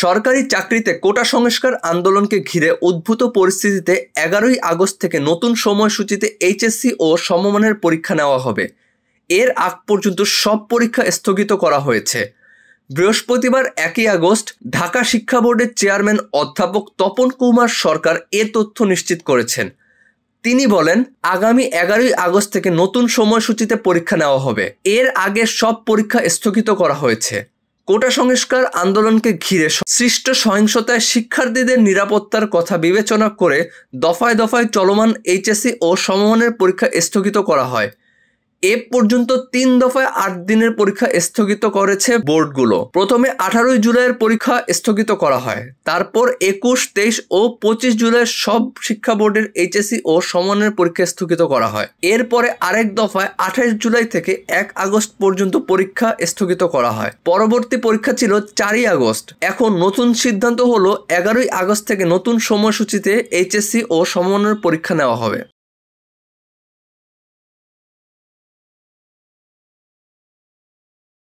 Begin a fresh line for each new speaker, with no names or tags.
সরকারি চাকরিতে কোটা সংস্কার আন্দোলনকে ঘিরে উদ্ভূত পরিস্থিতিতে 11ই আগস্ট থেকে নতুন সময়সূচিতে এইচএসসি ও সমমানের পরীক্ষা নেওয়া হবে। এর আগ পর্যন্ত সব পরীক্ষা স্থগিত করা হয়েছে। বৃহস্পতিবার 1 আগস্ট ঢাকা শিক্ষা বোর্ডের চেয়ারম্যান অধ্যাপক তপন কুমার সরকার এ তথ্য নিশ্চিত করেছেন। তিনি বলেন, আগামী 11ই আগস্ট থেকে নতুন সময়সূচিতে পরীক্ষা নেওয়া হবে। এর আগে সব পরীক্ষা স্থগিত করা হয়েছে। কোটা সংস্কার আন্দোলনকে ঘিরে সৃষ্ট সহিংসতায় শিক্ষার্থীদের নিরাপত্তার কথা বিবেচনা করে দফায় দফায় চলমান এইচএসসি ও সমমানের পরীক্ষা স্থগিত করা হয়। এ পর্যন্ত 3 দফায় 8 দিনের পরীক্ষা স্থগিত করেছে বোর্ডগুলো। প্রথমে 18 জুলাইয়ের পরীক্ষা স্থগিত করা হয়। তারপর 21, 23 ও 25 জুলাই সব শিক্ষা বোর্ডের এইচএসসি ও সমমানের পরীক্ষা স্থগিত করা হয়। এরপরে আরেক দফায় 28 জুলাই থেকে 1 আগস্ট পর্যন্ত পরীক্ষা স্থগিত করা হয়। পরবর্তী পরীক্ষা ছিল 4 আগস্ট। এখন নতুন সিদ্ধান্ত হলো 11ই আগস্ট থেকে নতুন সময়সূচিতে এইচএসসি ও সমমানের পরীক্ষা নেওয়া হবে।